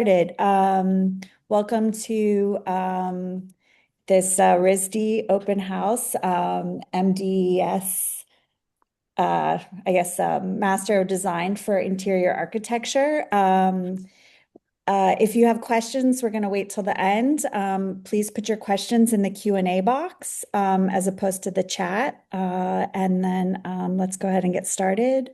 Started. Welcome to this RISD open house, MDes, I guess, Master of Design for Interior Architecture. If you have questions, we're going to wait till the end. Please put your questions in the Q&A box as opposed to the chat. And then let's go ahead and get started.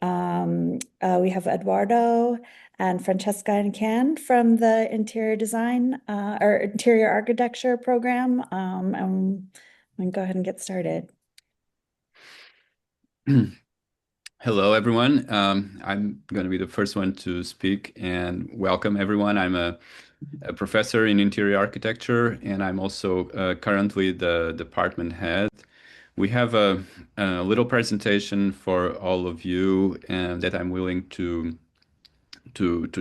We have Eduardo and Francesca and Ken from the interior design or interior architecture program. And we can go ahead and get started. Hello, everyone. I'm going to be the first one to speak and welcome everyone. I'm a professor in interior architecture, and I'm also currently the department head. We have a little presentation for all of you that I'm willing to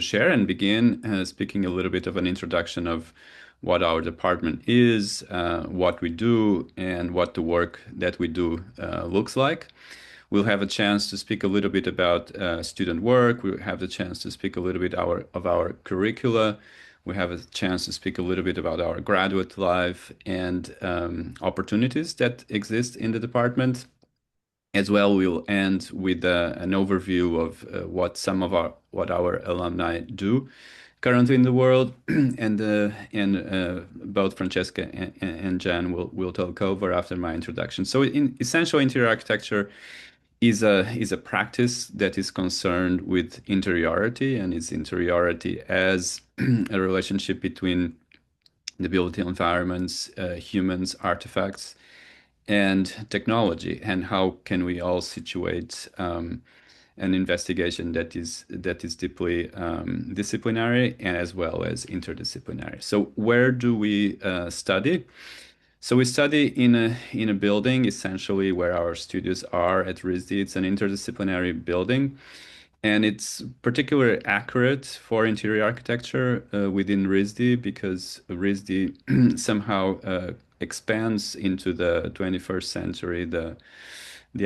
share and begin speaking a little bit of an introduction of what our department is, what we do, and what the work that we do looks like. We'll have a chance to speak a little bit about student work. We'll have the chance to speak a little bit of our curricula. We have a chance to speak a little bit about our graduate life and opportunities that exist in the department. As well, we'll end with an overview of what our alumni do currently in the world, and both Francesca and Jan will talk over after my introduction. So, in essential, interior architecture is a practice that is concerned with interiority, and its interiority as a relationship between the built environments, humans, artifacts, and technology, and how can we all situate an investigation that is deeply disciplinary and as well as interdisciplinary. So where do we study? So we study in a building essentially where our studios are at RISD. It's an interdisciplinary building, and it's particularly accurate for interior architecture within RISD because RISD somehow expands into the 21st century the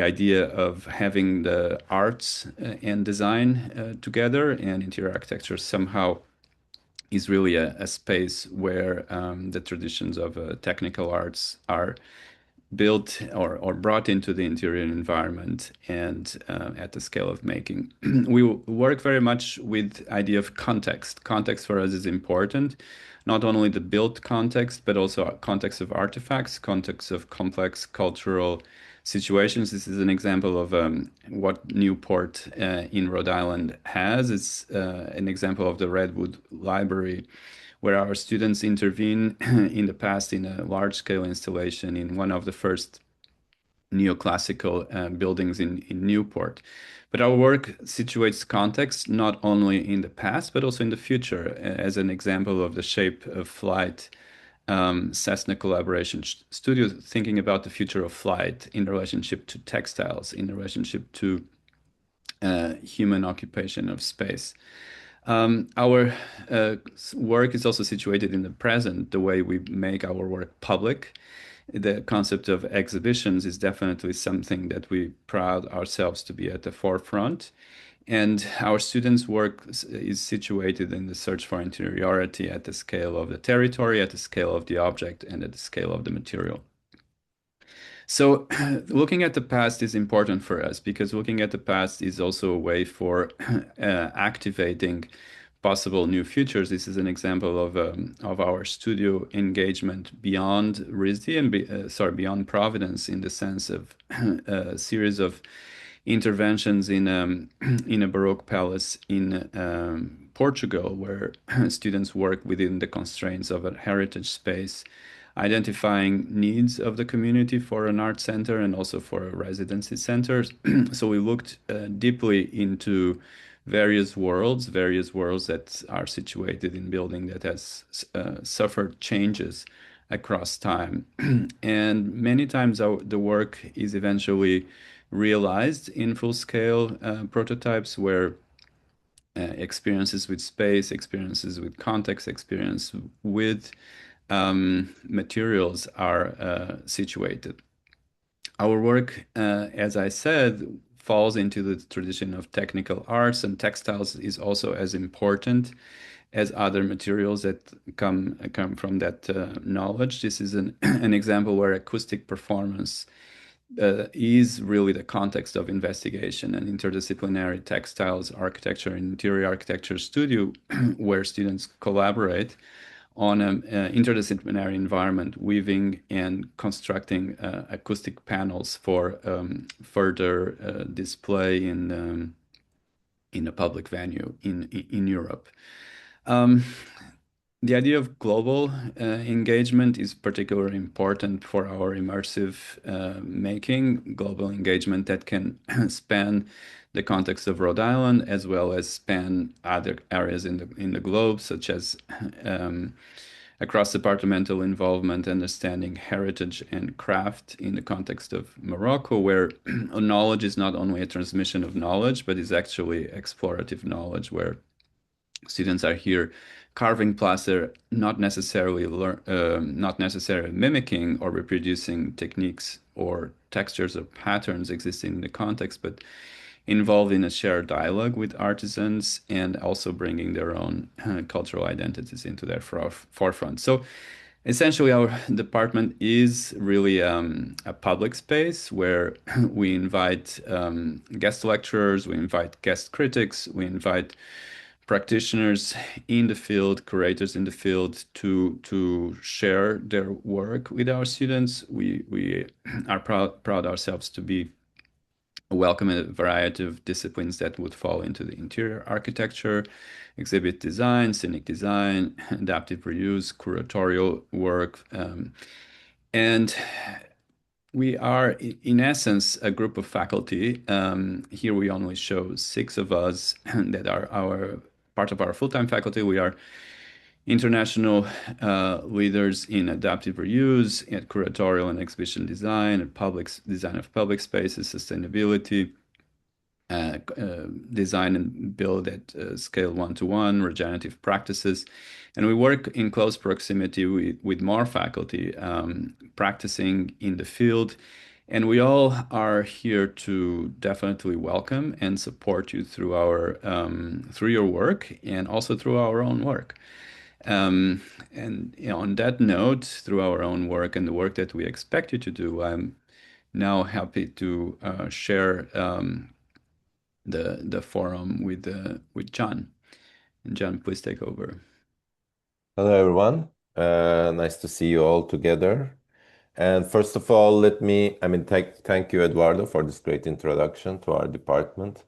idea of having the arts and design together, and interior architecture somehow is really a space where the traditions of technical arts are built or brought into the interior environment and at the scale of making. We work very much with idea of context. Context for us is important, not only the built context, but also context of artifacts, context of complex cultural situations. This is an example of what Newport in Rhode Island has. It's an example of the Redwood Library, where our students intervene in the past in a large-scale installation in one of the first neoclassical buildings in Newport. But our work situates context not only in the past, but also in the future, as an example of the Shape of Flight Cessna collaboration studio, thinking about the future of flight in relationship to textiles, in relationship to human occupation of space. Our work is also situated in the present, the way we make our work public. The concept of exhibitions is definitely something that we proud ourselves to be at the forefront. And our students' work is situated in the search for interiority at the scale of the territory, at the scale of the object, and at the scale of the material. So looking at the past is important for us because looking at the past is also a way for activating possible new futures. This is an example of our studio engagement beyond RISD and beyond Providence, in the sense of a series of interventions in in a Baroque palace in Portugal, where students work within the constraints of a heritage space, identifying needs of the community for an art center and also for a residency center. So we looked deeply into various worlds that are situated in building that has suffered changes across time. And many times the work is eventually realized in full-scale prototypes where experiences with space, experiences with context, experience with materials are situated. Our work, as I said, falls into the tradition of technical arts, and textiles is also as important as other materials that come from that knowledge. This is an an example where acoustic performance is really the context of investigation and interdisciplinary textiles architecture and interior architecture studio, where students collaborate on an interdisciplinary environment, weaving and constructing acoustic panels for further display in a public venue in Europe. Um, the idea of global engagement is particularly important for our immersive making, global engagement that can span the context of Rhode Island as well as span other areas in the globe, such as um, across-departmental involvement, understanding heritage and craft in the context of Morocco, where knowledge is not only a transmission of knowledge, but is actually explorative knowledge, where students are here carving plaster, not necessarily mimicking or reproducing techniques or textures or patterns existing in the context, but involved in a shared dialogue with artisans and also bringing their own cultural identities into their forefront. So essentially, our department is really a public space where we invite guest lecturers, we invite guest critics, we invite practitioners in the field, curators in the field to share their work with our students. We are proud ourselves to be welcome a variety of disciplines that would fall into the interior architecture, exhibit design, scenic design, adaptive reuse, curatorial work, and we are, in essence, a group of faculty. Here we only show six of us that are our part of our full-time faculty. We are international leaders in adaptive reuse, and curatorial and exhibition design, and design of public spaces, sustainability, design and build at scale 1-to-1, regenerative practices. And we work in close proximity with more faculty practicing in the field. And we all are here to definitely welcome and support you through through your work and also through our own work. And on that note, through our own work and the work that we expect you to do, I'm now happy to share the forum with John. And John, please take over. Hello, everyone. Nice to see you all together. And first of all, thank you, Eduardo, for this great introduction to our department.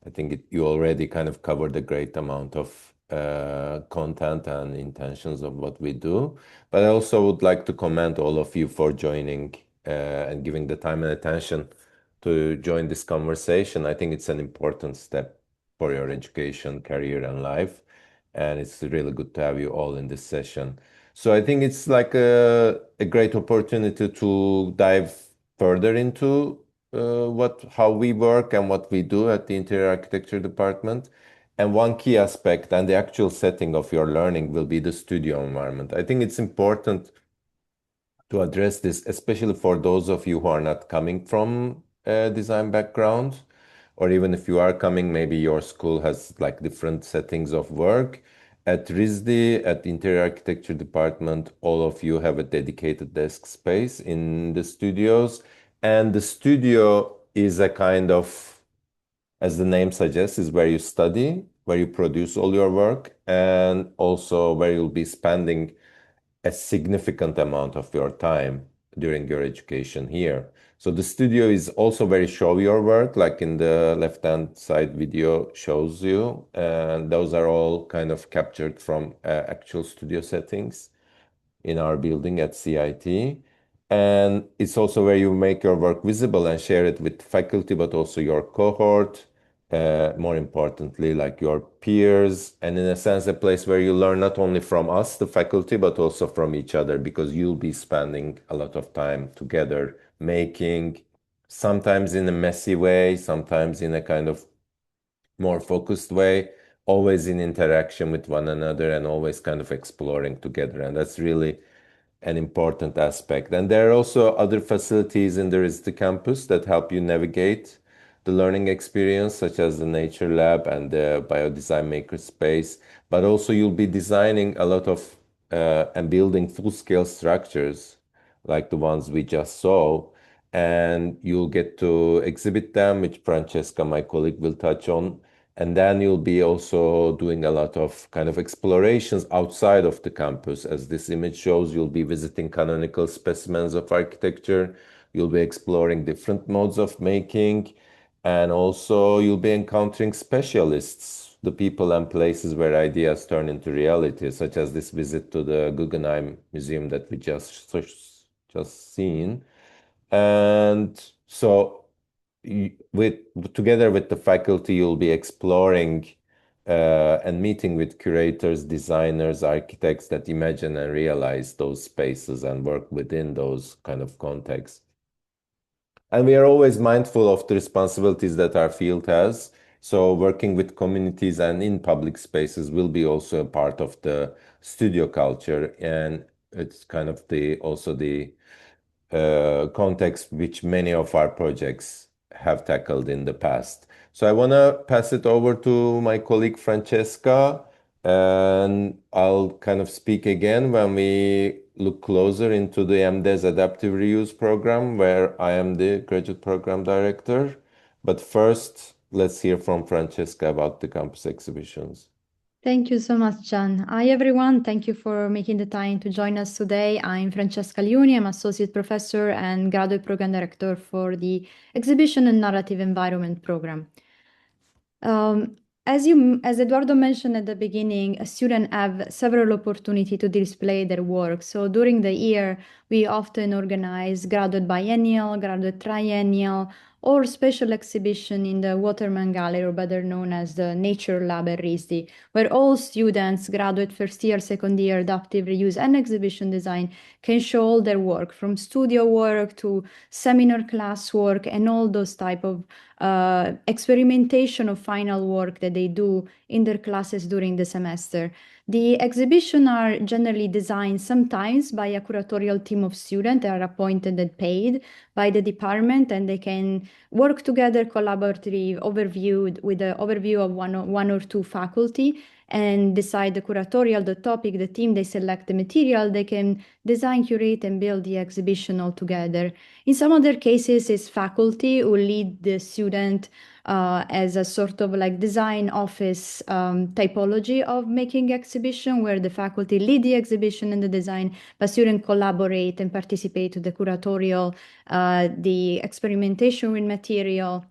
I think you already kind of covered a great amount of content and intentions of what we do. But I also would like to commend all of you for joining and giving the time and attention to join this conversation. I think it's an important step for your education, career, and life. And it's really good to have you all in this session. So I think it's like a great opportunity to dive further into how we work and what we do at the interior architecture department. And one key aspect and the actual setting of your learning will be the studio environment. I think it's important to address this, especially for those of you who are not coming from a design background, or even if you are coming, maybe your school has like different settings of work. At RISD, at the interior architecture department, all of you have a dedicated desk space in the studios. And the studio is a kind of, as the name suggests, is where you study, where you produce all your work, and also where you'll be spending a significant amount of your time during your education here. So the studio is also very show your work, like in the left-hand side video shows you. And those are all kind of captured from actual studio settings in our building at CIT. And it's also where you make your work visible and share it with faculty, but also your cohort, more importantly, like your peers, and in a sense, a place where you learn not only from us, the faculty, but also from each other, because you'll be spending a lot of time together making, sometimes in a messy way, sometimes in a kind of more focused way, always in interaction with one another and always kind of exploring together. And that's really an important aspect. And there are also other facilities in the RISD campus that help you navigate the learning experience, such as the nature lab and the biodesign makerspace, but also you'll be designing a lot of and building full-scale structures like the ones we just saw, and you'll get to exhibit them, which Francesca, my colleague, will touch on. And then you'll be also doing a lot of kind of explorations outside of the campus. As this image shows, you'll be visiting canonical specimens of architecture. You'll be exploring different modes of making. And also you'll be encountering specialists, the people and places where ideas turn into reality, such as this visit to the Guggenheim Museum that we just seen. And so with together with the faculty, you'll be exploring and meeting with curators, designers, architects that imagine and realize those spaces and work within those kind of contexts. And we are always mindful of the responsibilities that our field has. So working with communities and in public spaces will be also a part of the studio culture. And it's kind of the context which many of our projects have tackled in the past. So I want to pass it over to my colleague Francesca, and I'll kind of speak again when we look closer into the MDes Adaptive Reuse program, where I am the graduate program director. But first, let's hear from Francesca about the campus exhibitions. Thank you so much, Gian. Hi, everyone. Thank you for making the time to join us today. I'm Francesca Liuni. I'm Associate Professor and Graduate Program Director for the Exhibition and Narrative Environment Program. As Eduardo mentioned at the beginning, students have several opportunities to display their work. So during the year, we often organize graduate biennial, graduate triennial, or special exhibition in the Waterman Gallery, or better known as the Nature Lab at RISD, where all students, graduate first year, second year, adaptive reuse, and exhibition design can show all their work, from studio work to seminar class work, and all those type of experimentation of final work that they do in their classes during the semester. The exhibitions are generally designed sometimes by a curatorial team of students that are appointed and paid by the department, and they can work together collaboratively, overviewed with the overview of one or two faculty, and decide the curatorial, the topic, the theme, they select the material, they can design, curate, and build the exhibition all together. In some other cases, it's faculty who lead the student as a sort of like design office typology of making exhibition, where the faculty lead the exhibition and the design, but students collaborate and participate to the curatorial, the experimentation with material,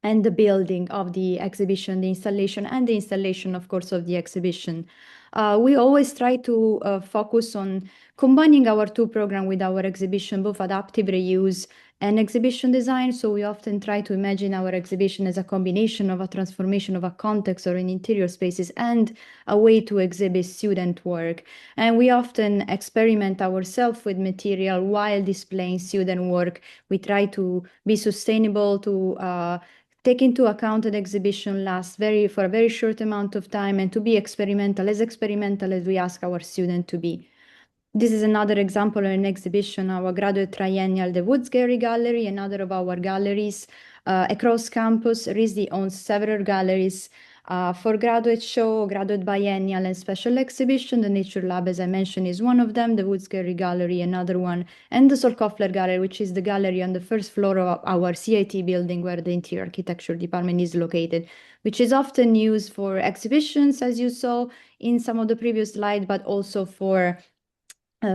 and the building of the exhibition, the installation, of course, of the exhibition. We always try to focus on combining our two programs with our exhibition, both adaptive reuse and exhibition design. So we often try to imagine our exhibition as a combination of a transformation of a context or in interior spaces and a way to exhibit student work. And we often experiment ourselves with material while displaying student work. We try to be sustainable, to take into account that exhibition lasts for a very short amount of time, and to be experimental as we ask our students to be. This is another example of an exhibition, our graduate triennial, the Woods Gallery, another of our galleries across campus. RISD owns several galleries for graduate show, graduate biennial, and special exhibition. The Nature Lab, as I mentioned, is one of them, the Woods Gallery, another one, and the Solkofler Gallery, which is the gallery on the first floor of our CIT building where the Interior Architecture Department is located, which is often used for exhibitions, as you saw in some of the previous slides, but also for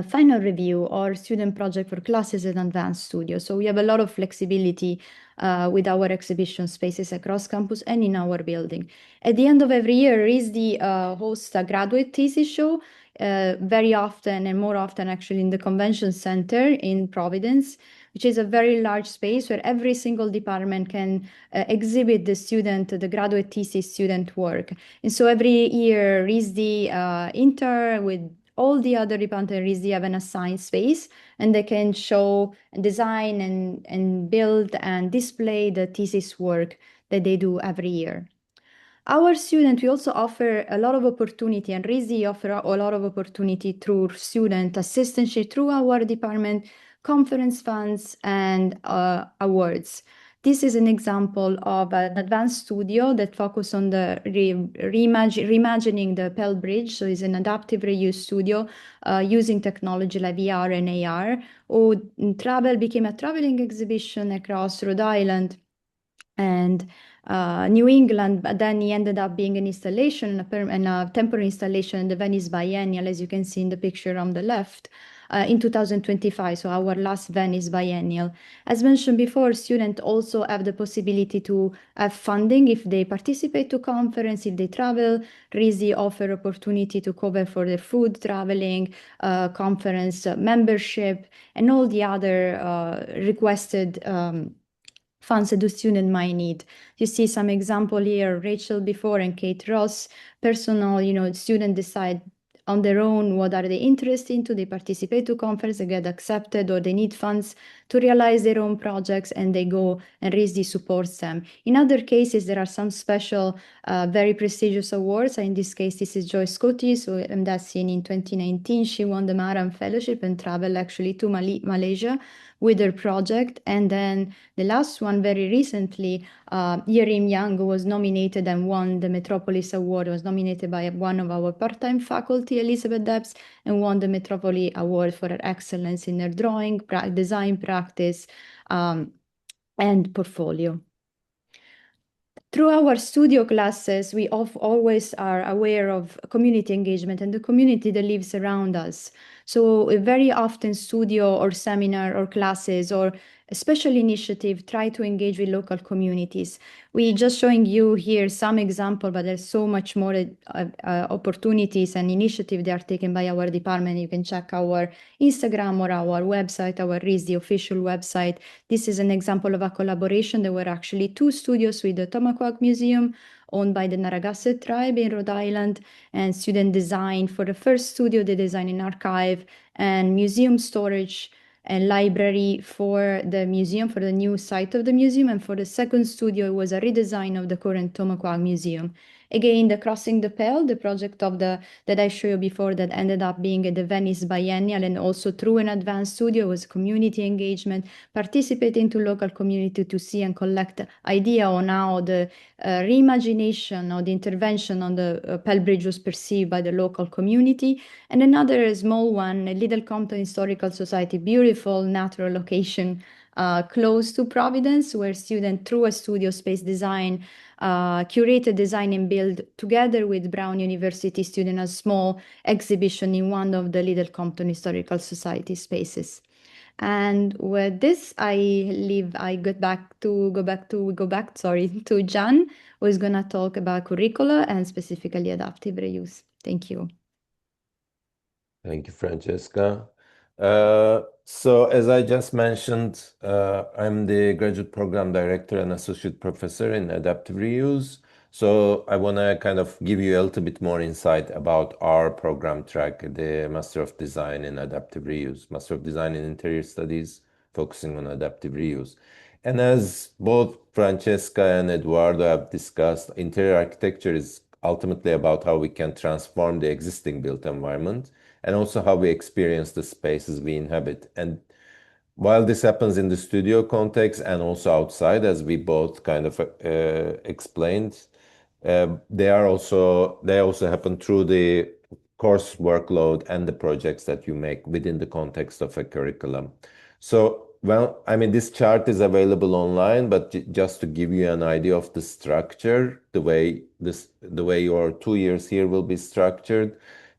final review or student project for classes and advanced studio. So we have a lot of flexibility with our exhibition spaces across campus and in our building. At the end of every year, RISD hosts a graduate thesis show, very often and more often actually in the convention center in Providence, which is a very large space where every single department can exhibit the graduate thesis student work. And so every year, RISD inter with all the other departments, they have an assigned space, and they can show and design and build and display the thesis work that they do every year. Our students, we also offer a lot of opportunity, and RISD offer a lot of opportunity through student assistantship through our department, conference funds, and awards. This is an example of an advanced studio that focuses on the reimagining the Pell Bridge. So it's an adaptive reuse studio using technology like VR and AR, who became a traveling exhibition across Rhode Island and New England, but then he ended up being an installation and a temporary installation in the Venice Biennial, as you can see in the picture on the left, in 2025, so our last Venice Biennial. As mentioned before, students also have the possibility to have funding if they participate to conference, if they travel. RISD offer opportunity to cover for their food, traveling, conference membership, and all the other requested funds that the student might need. You see some example here, Rachel before and Kate Ross, personal, student decide on their own what are they interested in, they participate to conference, they get accepted, or they need funds to realize their own projects, and they go and RISD supports them. In other cases, there are some special, very prestigious awards. In this case, this is Joyce Coty, so MDes in 2019, she won the Maran Fellowship and traveled actually to Malaysia with her project. And then the last one, very recently, Yerim Yang was nominated and won the Metropolis Award, was nominated by one of our part-time faculty, Elizabeth Debs, and won the Metropolis Award for her excellence in her drawing, design practice, and portfolio. Through our studio classes, we always are aware of community engagement and the community that lives around us. So very often studio or seminar or classes or a special initiative try to engage with local communities. We just showing you here some example, but there's so much more opportunities and initiatives that are taken by our department. You can check our Instagram or our website, our RISD official website. This is an example of a collaboration. There were actually 2 studios with the Tomaquag Museum, owned by the Narragansett tribe in Rhode Island, and student design. For the first studio, they designed an archive and museum storage and library for the museum, for the new site of the museum. And for the second studio, it was a redesign of the current Tomaquag Museum. Again, the Crossing the Pell, the project of that I showed you before that ended up being at the Venice Biennial, and also through an advanced studio was community engagement, participating to local community to see and collect idea on how the reimagination or the intervention on the Pell Bridge was perceived by the local community. And another small one, Little Compton Historical Society, beautiful natural location close to Providence, where students through a studio space design curated, design, and build together with Brown University students a small exhibition in one of the Little Compton Historical Society spaces. And with this, go back to Jan, who is gonna talk about curricula and specifically adaptive reuse. Thank you. Thank you, Francesca. So as I just mentioned, I'm the graduate program director and associate professor in adaptive reuse. So I want to kind of give you a little bit more insight about our program track, the Master of Design in Adaptive Reuse, Master of Design in Interior Studies, focusing on adaptive reuse. And as both Francesca and Eduardo have discussed, interior architecture is ultimately about how we can transform the existing built environment and also how we experience the spaces we inhabit. And while this happens in the studio context and also outside, as we both kind of explained, they also happen through the course workload and the projects that you make within the context of a curriculum. So, well, I mean, this chart is available online, but just to give you an idea of the structure, the way your 2 years here will be structured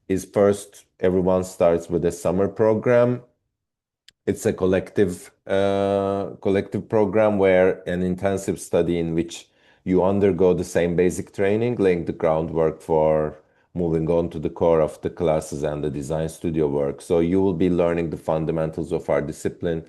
is first, everyone starts with a summer program. It's a collective program where an intensive study in which you undergo the same basic training, laying the groundwork for moving on to the core of the classes and the design studio work. So you will be learning the fundamentals of our discipline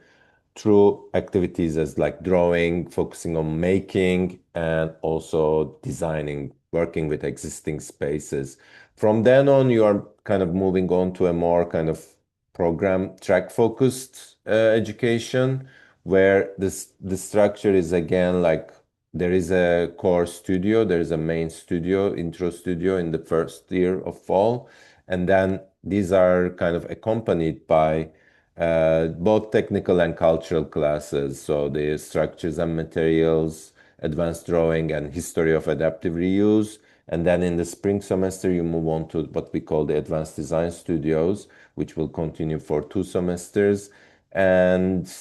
through activities as like drawing, focusing on making, and also designing, working with existing spaces. From then on, you are kind of moving on to a more kind of program track focused education, where the structure is again like there is a core studio, there is a main studio, intro studio in the first year of fall, and then these are kind of accompanied by both technical and cultural classes. So the structures and materials, advanced drawing, and history of adaptive reuse. And then in the spring semester, you move on to what we call the advanced design studios, which will continue for 2 semesters, and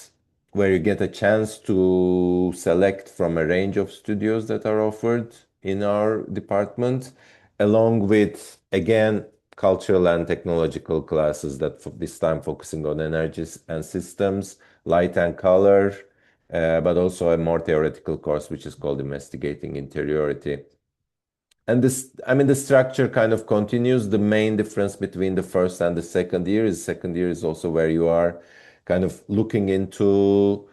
where you get a chance to select from a range of studios that are offered in our department, along with, again, cultural and technological classes that this time focusing on energies and systems, light and color, but also a more theoretical course, which is called Investigating Interiority. And this, I mean, the structure kind of continues. The main difference between the first and the second year is also where you are kind of looking into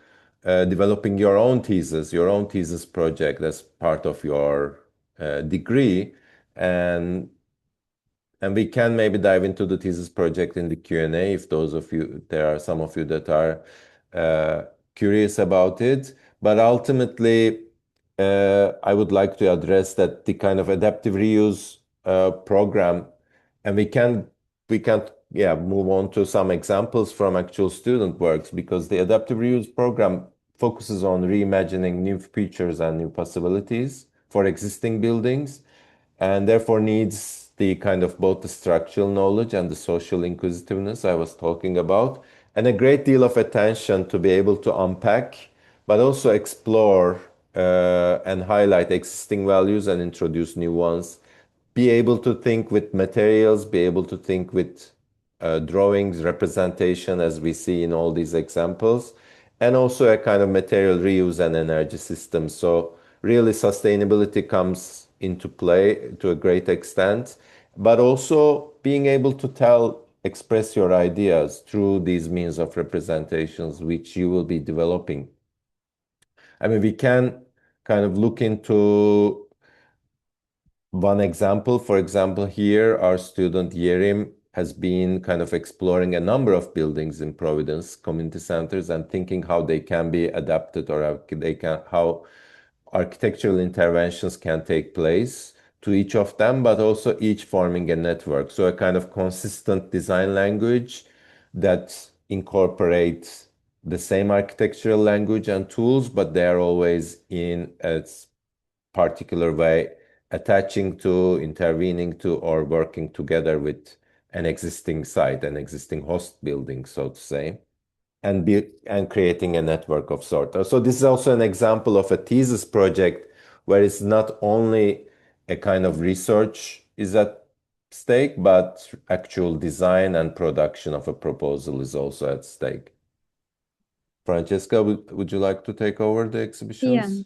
developing your own thesis project as part of your degree. And we can maybe dive into the thesis project in the Q&A if there are some of you that are curious about it. But ultimately, I would like to address that the kind of adaptive reuse program, and we can move on to some examples from actual student works, because the adaptive reuse program focuses on reimagining new features and new possibilities for existing buildings, and therefore needs the kind of both the structural knowledge and the social inclusiveness I was talking about, and a great deal of attention to be able to unpack, but also explore and highlight existing values and introduce new ones, be able to think with materials, be able to think with drawings, representation, as we see in all these examples, and also a kind of material reuse and energy system. So really sustainability comes into play to a great extent, but also being able to express your ideas through these means of representations, which you will be developing. I mean, we can kind of look into one example. For example, here, our student Yerim has been kind of exploring a number of buildings in Providence community centers and thinking how they can be adapted, or how architectural interventions can take place to each of them, but also each forming a network. So a kind of consistent design language that incorporates the same architectural language and tools, but they're always in a particular way attaching to, intervening to, or working together with an existing site, an existing host building, so to say, and creating a network of sorts. So this is also an example of a thesis project where it's not only a kind of research is at stake, but actual design and production of a proposal is also at stake. Francesca, would you like to take over the exhibitions?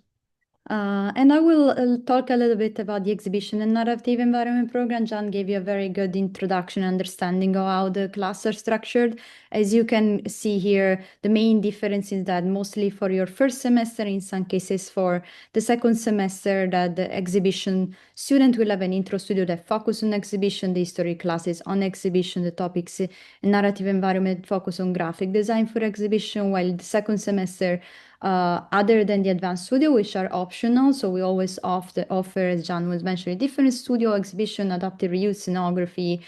And I will talk a little bit about the exhibition and narrative environment program. John gave you a very good introduction and understanding of how the classes are structured. As you can see here, the main difference is that mostly for your first semester, in some cases for the second semester, that the exhibition student will have an intro studio that focus on exhibition, the history classes on exhibition, the topics narrative environment focus on graphic design for exhibition, while the second semester other than the advanced studio, which are optional. So we always offer, as John was mentioning, different studio, exhibition, adaptive reuse, scenography,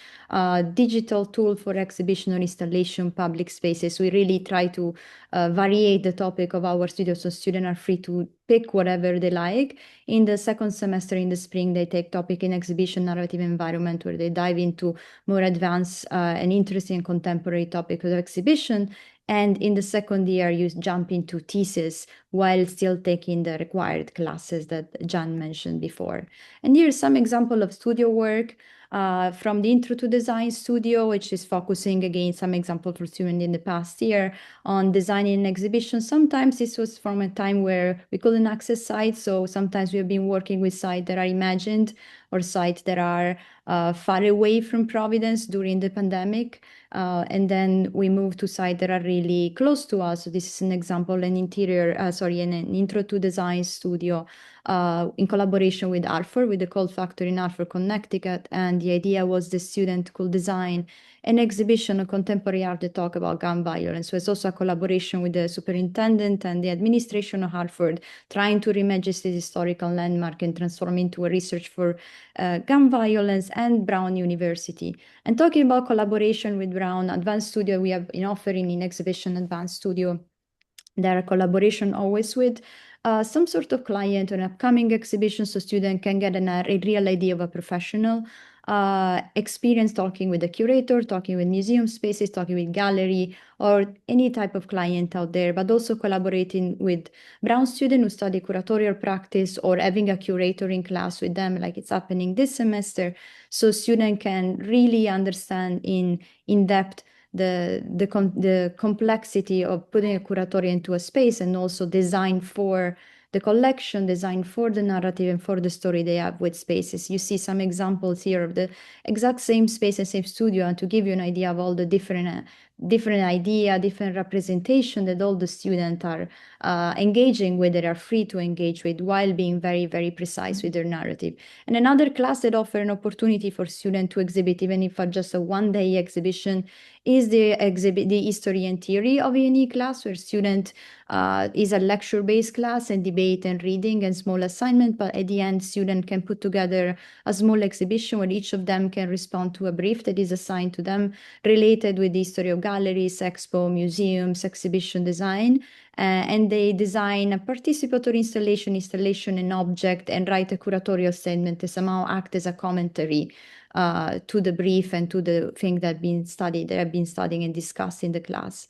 digital tool for exhibition or installation, public spaces. We really try to vary the topic of our studio, so students are free to pick whatever they like. In the second semester, in the spring, they take topic in exhibition, narrative environment, where they dive into more advanced and interesting contemporary topic of exhibition. And in the second year, you jump into thesis while still taking the required classes that John mentioned before. And here's some example of studio work from the Intro to Design studio, which is focusing, again, some example for students in the past year on designing an exhibition. Sometimes this was from a time where we couldn't access sites. So sometimes we have been working with sites that are imagined or sites that are far away from Providence during the pandemic. And then we move to sites that are really close to us. So this is an example, an Intro to Design studio in collaboration with Hartford, with the Cold Factory in Hartford, Connecticut. And the idea was the student could design an exhibition of contemporary art that talk about gun violence. So it's also a collaboration with the superintendent and the administration of Hartford, trying to reimagine this historical landmark and transform into a research for gun violence, and Brown University. And talking about collaboration with Brown Advanced Studio, we have an offering in Exhibition Advanced Studio. There are collaboration always with some sort of client or an upcoming exhibition, so student can get a real idea of a professional experience talking with the curator, talking with museum spaces, talking with gallery, or any type of client out there, but also collaborating with Brown students who study curatorial practice or having a curator in class with them, like it's happening this semester, so student can really understand in depth the complexity of putting a curatorial into a space and also design for the collection, design for the narrative and for the story they have with spaces. You see some examples here of the exact same space and same studio, and to give you an idea of all the different idea, different representation that all the students are engaging with, that are free to engage with, while being very, very precise with their narrative. And another class that offers an opportunity for students to exhibit, even if just a one-day exhibition, is the history and theory of A&E class, where student is a lecture-based class and debate and reading and small assignment, but at the end, student can put together a small exhibition where each of them can respond to a brief that is assigned to them related with the history of galleries, expo, museums, exhibition design. And they design a participatory installation and object, and write a curatorial statement to somehow act as a commentary to the brief and to the thing that have been studying and discussed in the class.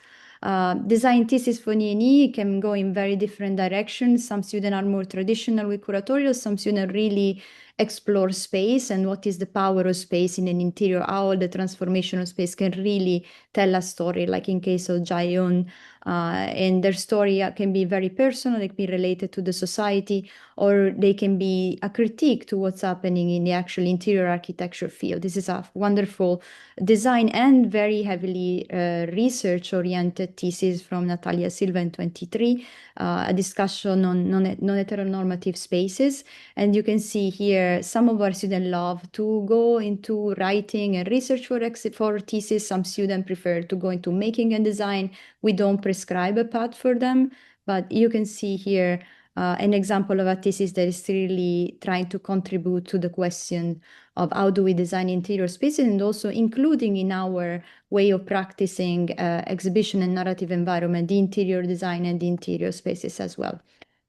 Design thesis for E&E can go in very different directions. Some students are more traditional with curatorial, some students really explore space and what is the power of space in an interior, how the transformation of space can really tell a story, like in case of Jaehyun. And their story can be very personal, it can be related to the society, or they can be a critique to what's happening in the actual interior architecture field. This is a wonderful design and very heavily research-oriented thesis from Natalia Silva in 23, a discussion on non-heteronormative spaces. And you can see here some of our students love to go into writing and research for thesis. Some students prefer to go into making and design. We don't prescribe a path for them, but you can see here an example of a thesis that is really trying to contribute to the question of how do we design interior spaces, and also including in our way of practicing exhibition and narrative environment, the interior design and the interior spaces as well.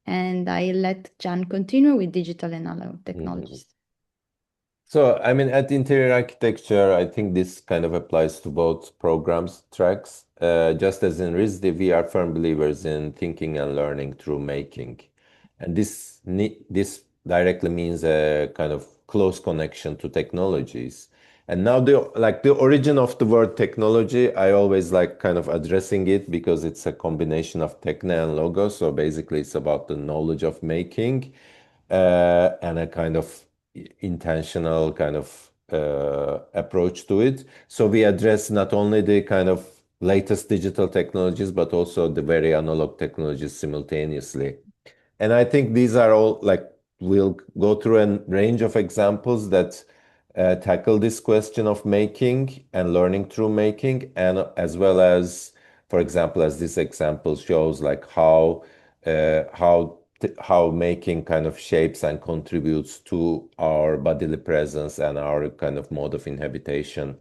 And I let Jan continue with digital and analog technologies. So, I mean, at interior architecture, I think this kind of applies to both programs, tracks. Just as in RISD, we are firm believers in thinking and learning through making. And this directly means a kind of close connection to technologies. And now the origin of the word technology, I always like kind of addressing it because it's a combination of techne and logos. So basically it's about the knowledge of making and a kind of intentional kind of approach to it. So we address not only the kind of latest digital technologies, but also the very analog technologies simultaneously. And I think these are all like, we'll go through a range of examples that tackle this question of making and learning through making, and as well as, for example, as this example shows, like how making kind of shapes and contributes to our bodily presence and our kind of mode of inhabitation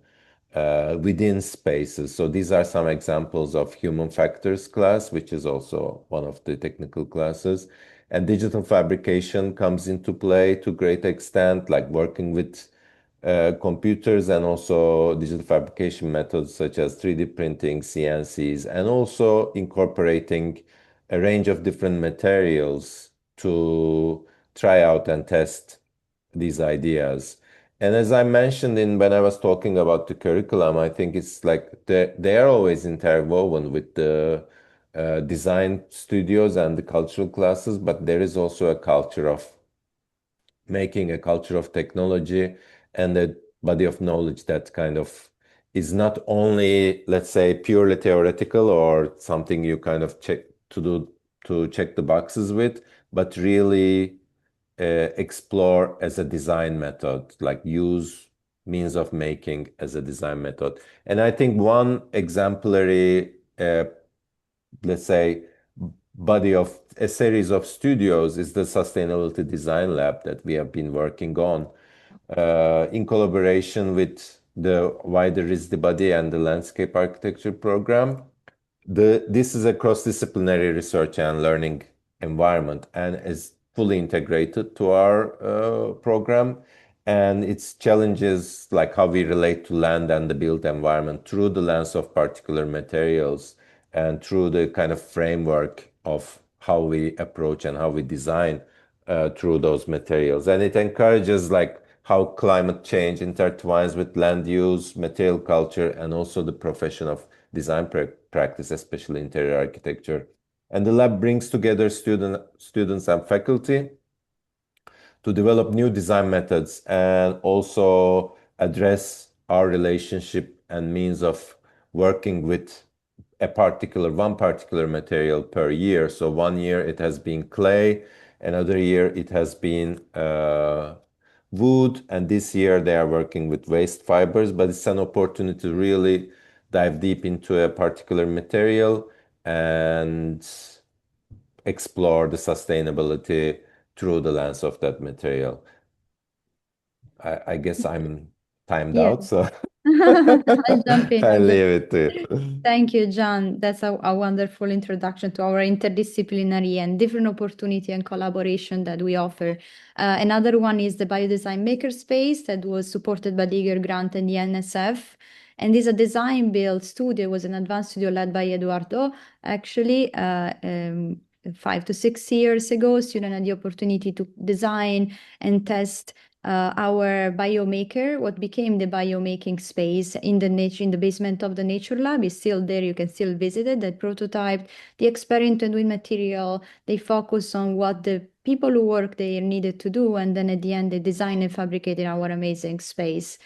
within spaces. So these are some examples of human factors class, which is also one of the technical classes. And digital fabrication comes into play to great extent, like working with computers, and also digital fabrication methods such as 3D printing, CNCs, and also incorporating a range of different materials to try out and test these ideas. And as I mentioned when I was talking about the curriculum, I think it's like they are always interwoven with the design studios and the cultural classes, but there is also a culture of making, a culture of technology, and a body of knowledge that kind of is not only, let's say, purely theoretical or something you kind of check to check the boxes with, but really explore as a design method, like use means of making as a design method. And I think one exemplary, let's say, body of a series of studios is the Sustainability Design Lab that we have been working on, in collaboration with the wider RISD body and the landscape architecture program. This is a cross-disciplinary research and learning environment and is fully integrated to our program. And its challenges, like how we relate to land and the built environment through the lens of particular materials and through the kind of framework of how we approach and how we design through those materials. And it encourages like how climate change intertwines with land use, material culture, and also the profession of design practice, especially interior architecture. And the lab brings together students and faculty to develop new design methods and also address our relationship and means of working with one particular material per year. So one year it has been clay, another year it has been wood, and this year they are working with waste fibers, but it's an opportunity to really dive deep into a particular material and explore the sustainability through the lens of that material. I guess I'm timed Yeah. out, so I'll jump in. I leave it to you. Thank you, John. That's a wonderful introduction to our interdisciplinary and different opportunity and collaboration that we offer. Another one is the Biodesign Makerspace that was supported by the Eager Grant and the NSF. And is a design build studio, it was an advanced studio led by Eduardo, actually, 5 to 6 years ago. Student had the opportunity to design and test our biomaker, what became the biomaking space in the basement of the Nature Lab is still there. You can still visit it. They prototyped, they experimented with material. They focus on what the people who work there needed to do, and then at the end they designed and fabricated our amazing space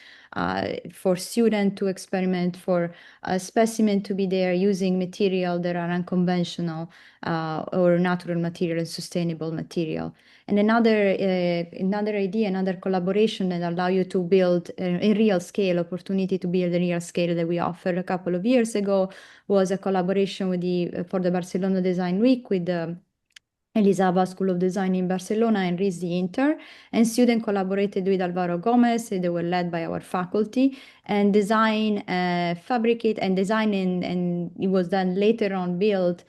for students to experiment, for a specimen to be there using material that are unconventional or natural material and sustainable material. And another idea, another collaboration that allow you to build a real scale opportunity to build a real scale that we offered a couple of years ago was a collaboration with for the Barcelona Design Week with the Elisava School of Design in Barcelona and RISD Inter, and students collaborated with Alvaro Gomez. They were led by our faculty and fabricate and design, and it was then later on built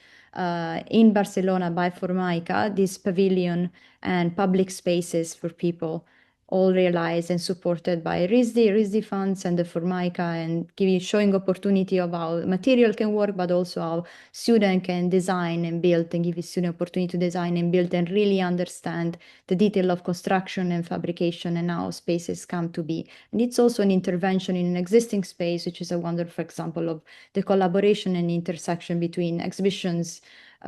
in Barcelona by Formaica, this pavilion and public spaces for people, all realized and supported by RISD funds and the Formaica, and showing opportunity of how material can work, but also how student can design and build, and give you student opportunity to design and build and really understand the detail of construction and fabrication and how spaces come to be. And it's also an intervention in an existing space, which is a wonderful example of the collaboration and intersection between exhibitions,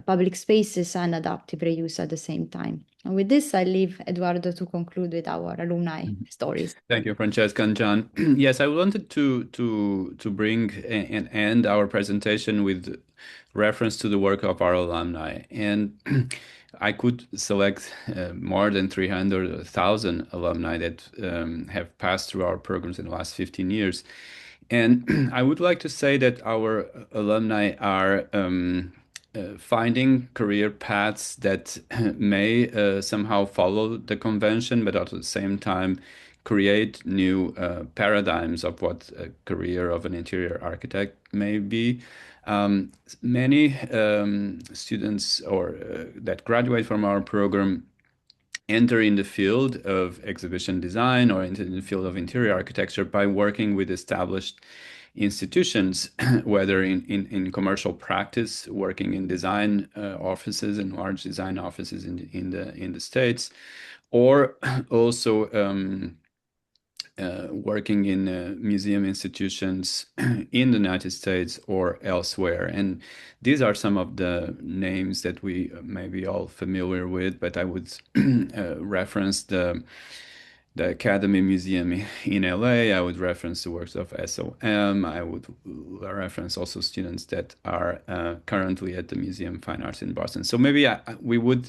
public spaces, and adaptive reuse at the same time. And with this, I leave Eduardo to conclude with our alumni stories. Thank you, Francesca and John. Yes, I wanted to bring and end our presentation with reference to the work of our alumni. And I could select more than 300,000 alumni that have passed through our programs in the last 15 years. And I would like to say that our alumni are finding career paths that may somehow follow the convention, but at the same time create new paradigms of what a career of an interior architect may be. Many students that graduate from our program enter in the field of exhibition design or into the field of interior architecture by working with established institutions, whether in commercial practice, working in design offices and large design offices in the States, or also working in museum institutions in the United States or elsewhere. And these are some of the names that we may be all familiar with, but I would reference the Academy Museum in LA. I would reference the works of SOM. I would reference also students that are currently at the Museum of Fine Arts in Boston. So maybe we would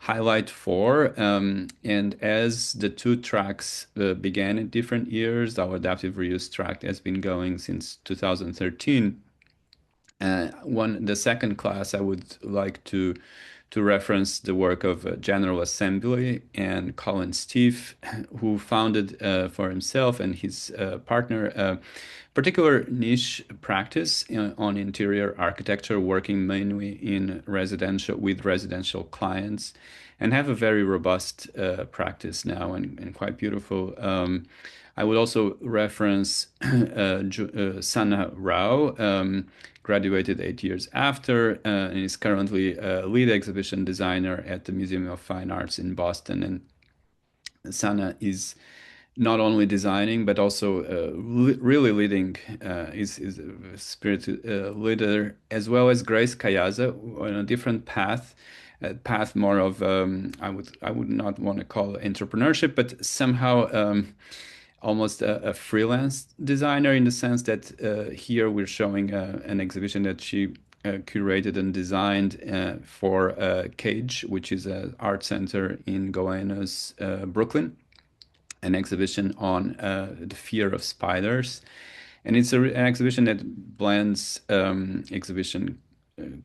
highlight 4. And as the 2 tracks began in different years, our adaptive reuse track has been going since 2013. The second class I would like to to reference the work of General Assembly and Colin Steve, who founded for himself and his partner a particular niche practice on interior architecture, working mainly in residential clients, and have a very robust practice now and quite beautiful. I would also reference Sana Rao, graduated 8 years after, and is currently a lead exhibition designer at the Museum of Fine Arts in Boston. And Sana is not only designing but also really leading, is a spirited leader, as well as Grace Kayaza on a different path, a path more of I would not want to call it entrepreneurship, but somehow almost a freelance designer, in the sense that here we're showing an exhibition that she curated and designed for Cage, which is an art center in Gowanus, Brooklyn, an exhibition on the fear of spiders. And it's an exhibition that blends exhibition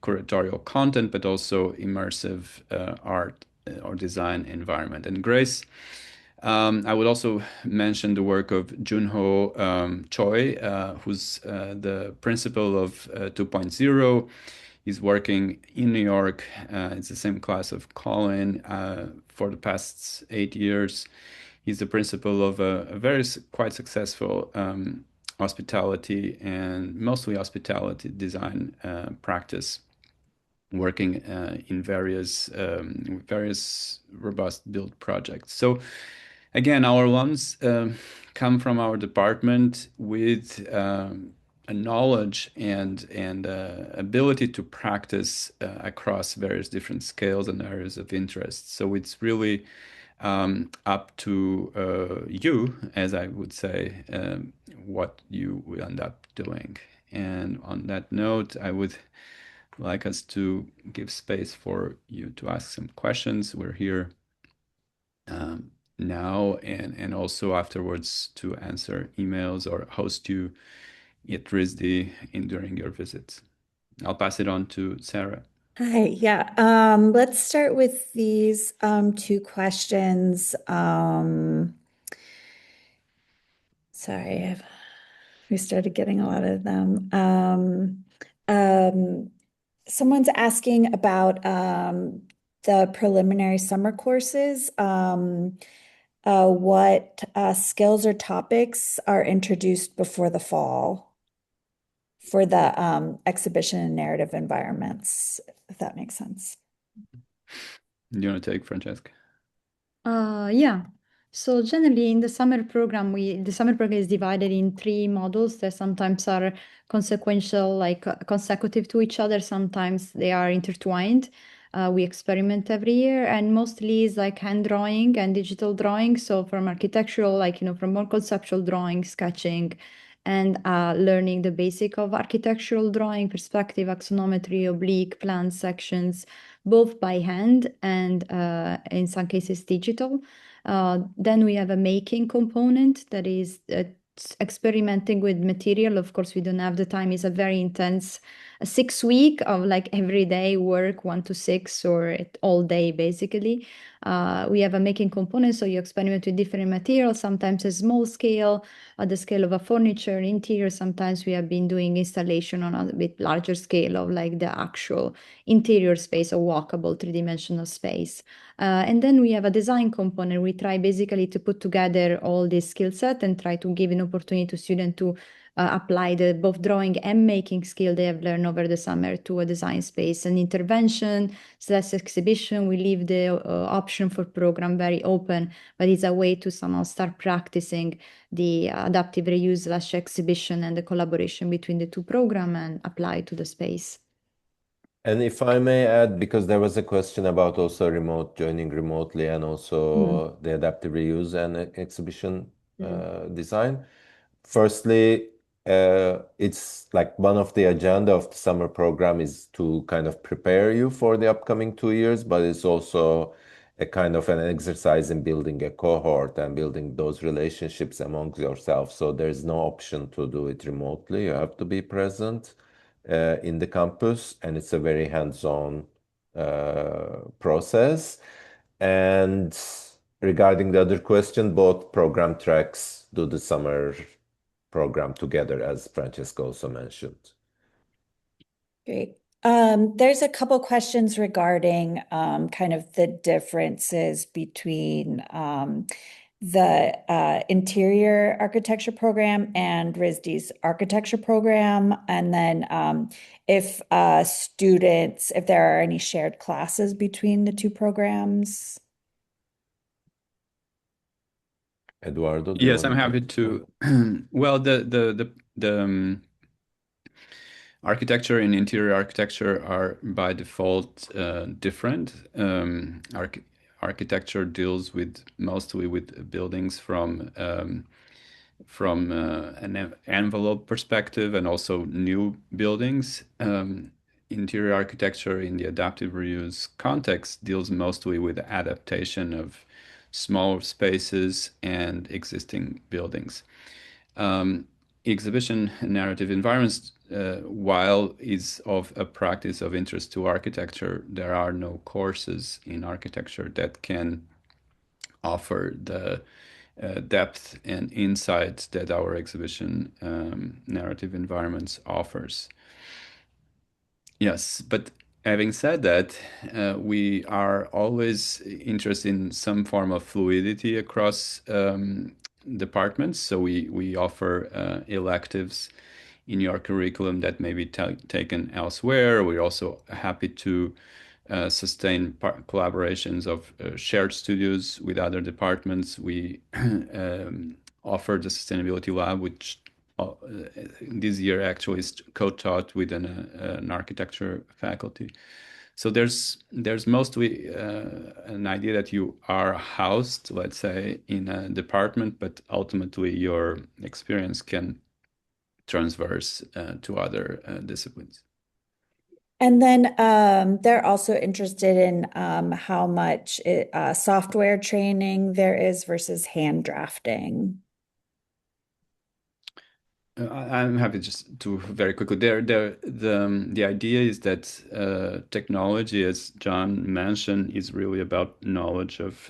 curatorial content, but also immersive art or design environment. And Grace, I would also mention the work of Junho Choi, who's the principal of 2.0. He's working in New York. It's the same class of Colin for the past 8 years. He's the principal of a very quite successful hospitality and mostly hospitality design practice, working in various robust build projects. So again, our alums come from our department with a knowledge and ability to practice across various different scales and areas of interest. So it's really up to you, as I would say, what you will end up doing. And on that note, I would like us to give space for you to ask some questions. We're here now and also afterwards to answer emails or host you at RISD during your visits. I'll pass it on to Sarah. Hi, yeah. Let's start with these two questions. Sorry, we started getting a lot of them. Someone's asking about the preliminary summer courses. What skills or topics are introduced before the fall for the exhibition and narrative environments, if that makes sense. Do you want to take, Francesca? Yeah. So generally in the summer program, the summer program is divided in 3 modules that sometimes are consequential, like consecutive to each other. Sometimes they are intertwined. We experiment every year, and mostly is like hand drawing and digital drawing. So from architectural, like, from more conceptual drawing, sketching, and learning the basic of architectural drawing, perspective, axonometry, oblique, plan sections, both by hand and in some cases digital. Then we have a making component that is experimenting with material. Of course, we don't have the time. It's a very intense 6 week of like everyday work, 1 to 6 or all day, basically. We have a making component, so you experiment with different materials, sometimes a small scale, at the scale of a furniture, interior. Sometimes we have been doing installation on a bit larger scale of like the actual interior space, a walkable 3-dimensional space. And then we have a design component. We try basically to put together all this skill set and try to give an opportunity to students to apply the both drawing and making skill they have learned over the summer to a design space. And intervention / exhibition, we leave the option for program very open, but it's a way to somehow start practicing the adaptive reuse / exhibition and the collaboration between the 2 programs and apply to the space. And if I may add, because there was a question about also joining remotely and also the adaptive reuse and exhibition design. Firstly, it's like one of the agenda of the summer program is to kind of prepare you for the upcoming 2 years, but it's also a kind of an exercise in building a cohort and building those relationships amongst yourself. So there's no option to do it remotely. You have to be present in the campus, and it's a very hands-on process. And regarding the other question, both program tracks do the summer program together, as Francesco also mentioned. Great. There's a couple questions regarding kind of the differences between the interior architecture program and RISD's architecture program, and then if if there are any shared classes between the two programs. Eduardo, do you Yes, want I'm to happy take this to. one? Well, the architecture and interior architecture are by default different. Architecture deals mostly with buildings from an envelope perspective and also new buildings. Interior architecture in the adaptive reuse context deals mostly with the adaptation of small spaces and existing buildings. Exhibition narrative environments, while is of a practice of interest to architecture, there are no courses in architecture that can offer the depth and insight that our exhibition narrative environments offers. Yes, but having said that, we are always interested in some form of fluidity across departments. So we offer electives in your curriculum that may be taken elsewhere. We're also happy to sustain collaborations of shared studios with other departments. We offer the Sustainability Lab, which this year actually is co-taught with an architecture faculty. So there's mostly an idea that you are housed, let's say, in a department, but ultimately your experience can transverse to other disciplines. And then they're also interested in how much software training there is versus hand drafting. I'm happy just to very quickly. The idea is that technology, as John mentioned, is really about knowledge of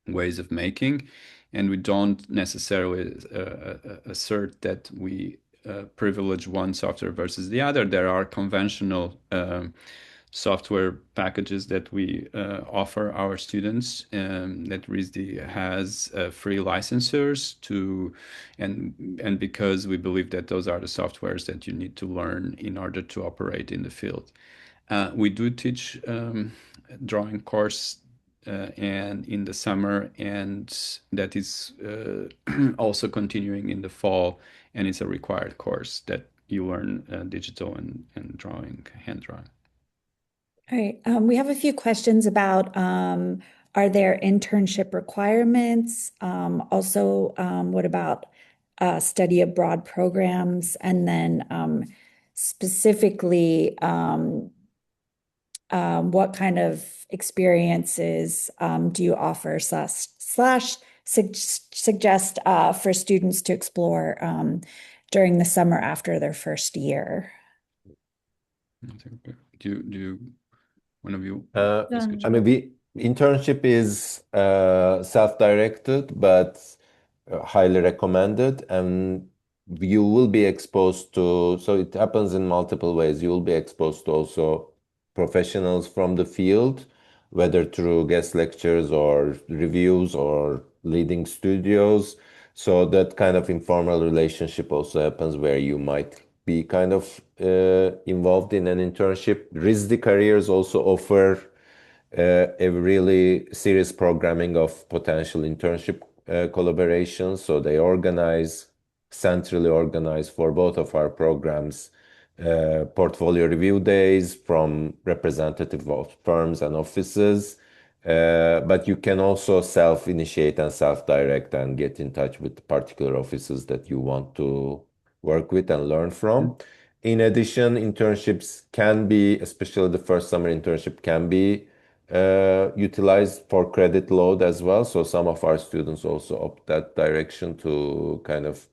ways of making, and we don't necessarily assert that we privilege one software versus the other. There are conventional software packages that we offer our students that RISD has free licensors to, and because we believe that those are the softwares that you need to learn in order to operate in the field. We do teach drawing course and in the summer, and that is also continuing in the fall, and it's a required course that you learn digital and drawing, hand drawing. All right. We have a few questions about are there internship requirements? Also, what about study abroad programs? And then specifically, what kind of experiences do you offer suggest for students to explore during the summer after their first year? Do one of you? I mean, internship is self-directed, but highly recommended, and you will be exposed to, so it happens in multiple ways. You will be exposed to also professionals from the field, whether through guest lectures or reviews or leading studios. So that kind of informal relationship also happens where you might be kind of involved in an internship. RISD careers also offer a really serious programming of potential internship collaborations. So they centrally organize for both of our programs portfolio review days from representative of firms and offices. But you can also self-initiate and self-direct and get in touch with particular offices that you want to work with and learn from. In addition, internships can be, especially the first summer internship, can be utilized for credit load as well. So some of our students also opt that direction to kind of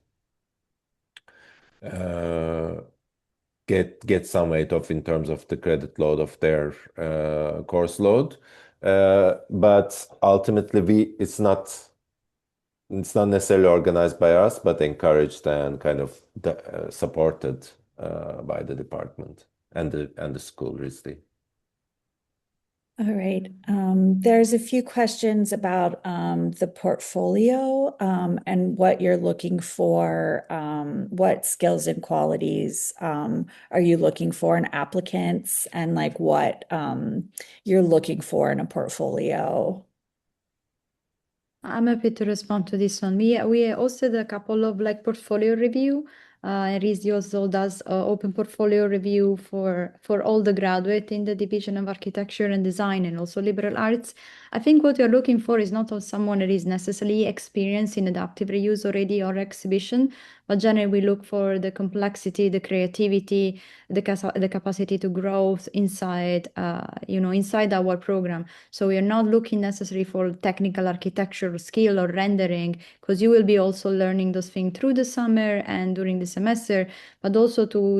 get some weight off in terms of the credit load of their course load. But ultimately, it's not necessarily organized by us, but encouraged and kind of supported by the department and the school, RISD. All right. There's a few questions about the portfolio and what you're looking for. What skills and qualities are you looking for in applicants, and like what you're looking for in a portfolio? I'm happy to respond to this one. We hosted a couple of like portfolio review. RISD also does open portfolio review for all the graduate in the division of architecture and design and also liberal arts. I think what you're looking for is not someone that is necessarily experienced in adaptive reuse already or exhibition, but generally we look for the complexity, the creativity, the capacity to grow inside, inside our program. So we are not looking necessarily for technical architecture skill or rendering, because you will be also learning those things through the summer and during the semester, but also to,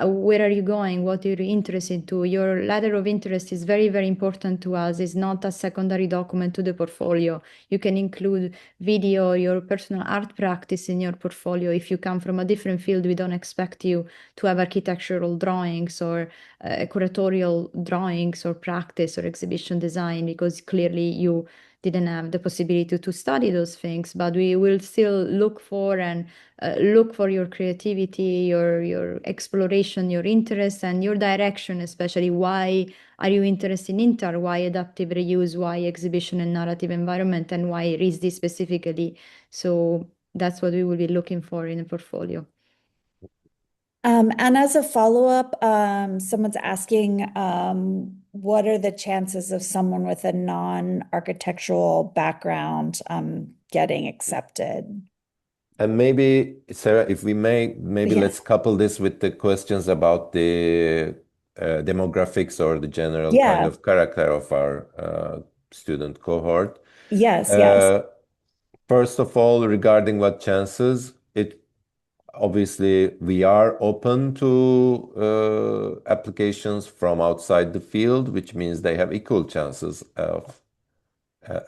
where are you going? What are you interested to? Your letter of interest is very, very important to us. It's not a secondary document to the portfolio. You can include video, your personal art practice in your portfolio. If you come from a different field, we don't expect you to have architectural drawings or curatorial drawings or practice or exhibition design, because clearly you didn't have the possibility to study those things. But we will still look for your creativity, your exploration, your interest, and your direction, especially why are you interested in inter, why adaptive reuse, why exhibition and narrative environment, and why RISD specifically. So that's what we will be looking for in a portfolio. And as a follow-up, someone's asking, what are the chances of someone with a non-architectural background getting accepted? And maybe, Sarah, if we may, maybe Yeah. let's couple this with the questions about the demographics or the general kind Yeah. of character of our student cohort. Yes, yes. First of all, regarding what chances, obviously we are open to applications from outside the field, which means they have equal chances of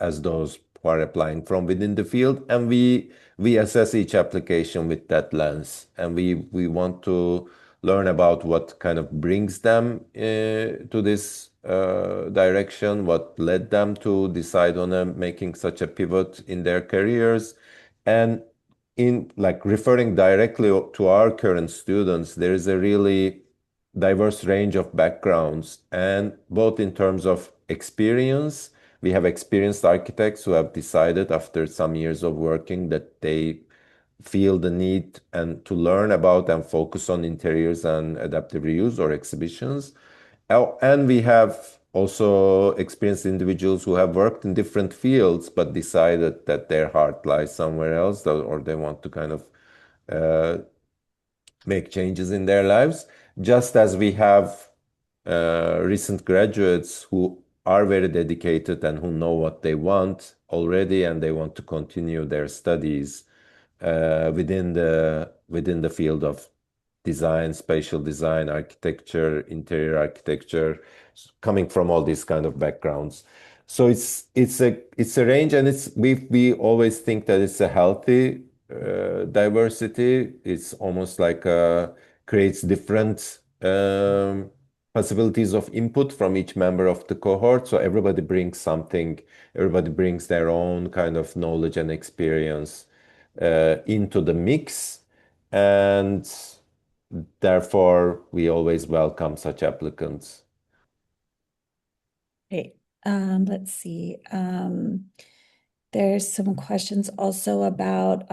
as those who are applying from within the field. And we assess each application with that lens, and we want to learn about what kind of brings them to this direction, what led them to decide on making such a pivot in their careers. And in like referring directly to our current students, there is a really diverse range of backgrounds, and both in terms of experience. We have experienced architects who have decided after some years of working that they feel the need and to learn about and focus on interiors and adaptive reuse or exhibitions. And we have also experienced individuals who have worked in different fields but decided that their heart lies somewhere else, or they want to kind of make changes in their lives. Just as we have recent graduates who are very dedicated and who know what they want already, and they want to continue their studies within the field of design, spatial design, architecture, interior architecture, coming from all these kind of backgrounds. So it's a range, and we always think that it's a healthy diversity. It's almost like creates different possibilities of input from each member of the cohort. So everybody brings something, everybody brings their own kind of knowledge and experience into the mix. And therefore, we always welcome such applicants. Okay. Let's see. There's some questions also about,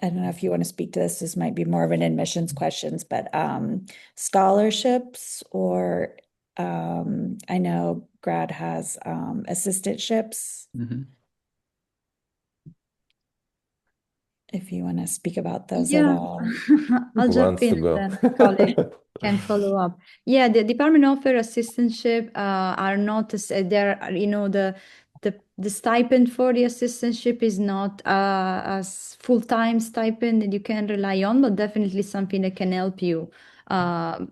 I don't know if you want to speak to this. This might be more of an admissions questions, but scholarships, or I know grad has assistantships. If you want to speak about those at all. I'll Who jump wants to in go? and then colleague can follow up. Yeah, the department offer assistantship are not they're the stipend for the assistantship is not a full-time stipend that you can rely on, but definitely something that can help you uh,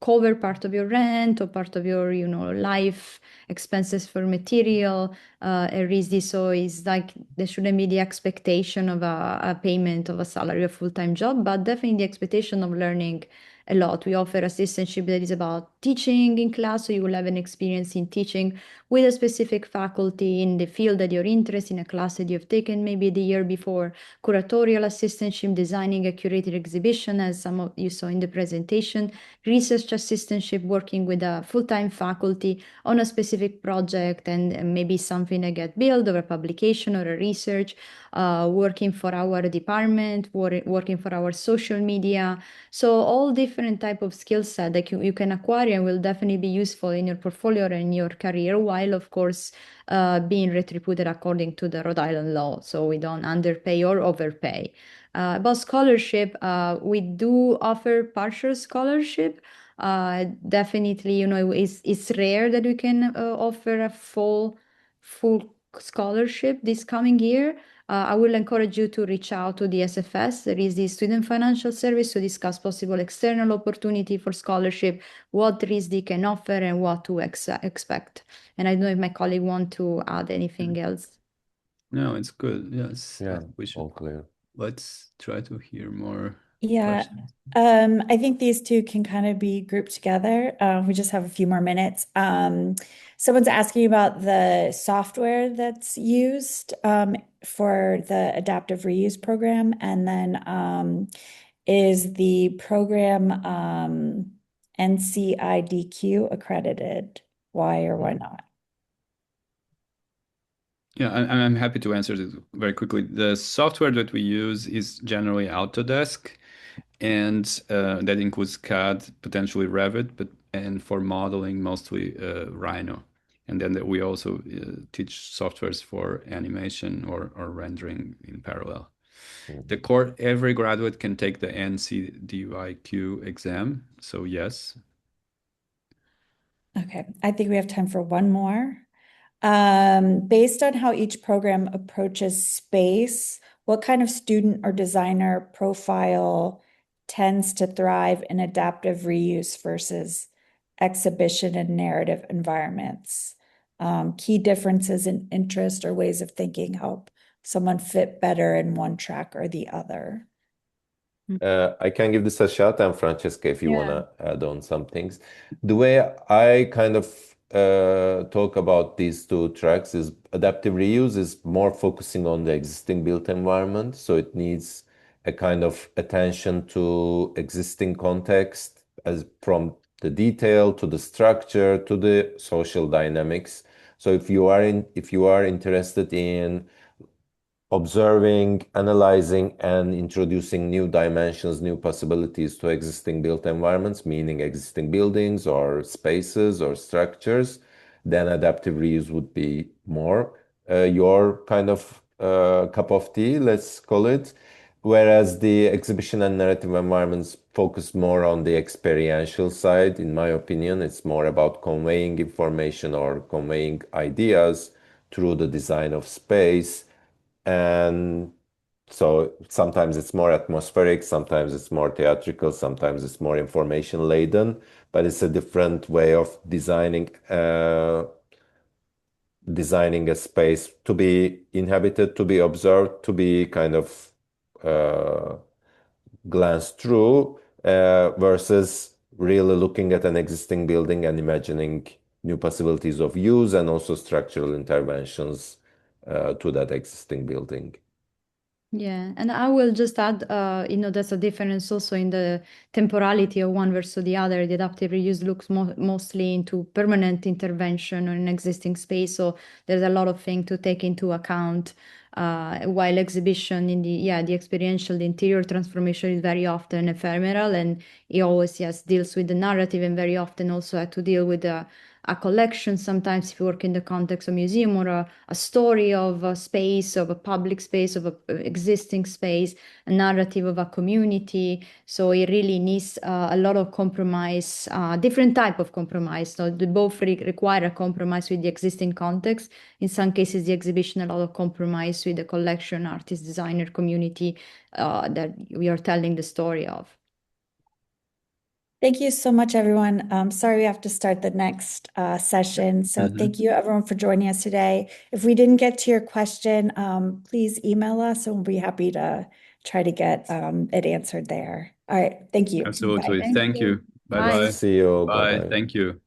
cover part of your rent or part of your, life expenses for material, a RISD. So it's like there shouldn't be the expectation of a payment of a salary, a full-time job, but definitely the expectation of learning a lot. We offer assistantship that is about teaching in class, so you will have an experience in teaching with a specific faculty in the field that you're interested in, a class that you've taken maybe the year before, curatorial assistantship, designing a curated exhibition, as some of you saw in the presentation, research assistantship, working with a full-time faculty on a specific project and maybe something that get built or a publication or a research, working for our department, working for our social media. So all different type of skill set that you can acquire and will definitely be useful in your portfolio and in your career, while of course being retributed according to the Rhode Island law. So we don't underpay or overpay. About scholarship, we do offer partial scholarship. Definitely, it's rare that we can offer a full scholarship this coming year. I will encourage you to reach out to the SFS. There is the Student Financial Service to discuss possible external opportunity for scholarship, what RISD can offer, and what to expect. And I don't know if my colleague want to add anything else. No, it's good. Yes, Yeah, we should. all clear. Let's try to hear more Yeah, questions. I think these two can kind of be grouped together. We just have a few more minutes. Someone's asking about the software that's used for the adaptive reuse program, and then is the program NCIDQ accredited? Why or why not? Yeah, I'm happy to answer this very quickly. The software that we use is generally Autodesk, and that includes CAD, potentially Revit, and for modeling mostly Rhino. And then we also teach softwares for animation or rendering in parallel. The core, every graduate can take the NCDIQ exam. So yes. Okay, I think we have time for one more. Based on how each program approaches space, what kind of student or designer profile tends to thrive in adaptive reuse versus exhibition and narrative environments? Key differences in interest or ways of thinking help someone fit better in one track or the other. I can give this a shot, and Francesca, if you want Yeah. to add on some things. The way I kind of talk about these two tracks is adaptive reuse is more focusing on the existing built environment. So it needs a kind of attention to existing context, as from the detail to the structure to the social dynamics. So if you are interested in observing, analyzing, and introducing new dimensions, new possibilities to existing built environments, meaning existing buildings or spaces or structures, then adaptive reuse would be more your kind of cup of tea, let's call it. Whereas the exhibition and narrative environments focus more on the experiential side, in my opinion, it's more about conveying information or conveying ideas through the design of space. And so sometimes it's more atmospheric, sometimes it's more theatrical, sometimes it's more information laden, but it's a different way of designing a space to be inhabited, to be observed, to be kind of uh, glanced through, versus really looking at an existing building and imagining new possibilities of use and also structural interventions to that existing building. Yeah, and I will just add, there's a difference also in the temporality of one versus the other. The adaptive reuse looks mostly into permanent intervention on an existing space, so there's a lot of things to take into account. While exhibition the experiential, the interior transformation is very often ephemeral, and it always, yes, deals with the narrative, and very often also had to deal with the a collection. Sometimes if you work in the context of museum or a story of a space, of a public space, of an existing space, a narrative of a community. So it really needs a lot of compromise, different type of compromise. So they both require a compromise with the existing context. In some cases, the exhibition a lot of compromise with the collection, artist, designer community that we are telling the story of. Thank you so much, everyone. Sorry we have to start the next session. So thank you, everyone, for joining us today. If we didn't get to your question, please email us and we'll be happy to try to get it answered there. All right. Thank you. Absolutely. Bye. Thank you. Bye. Bye-bye. See you all. Bye. Bye-bye. Thank you.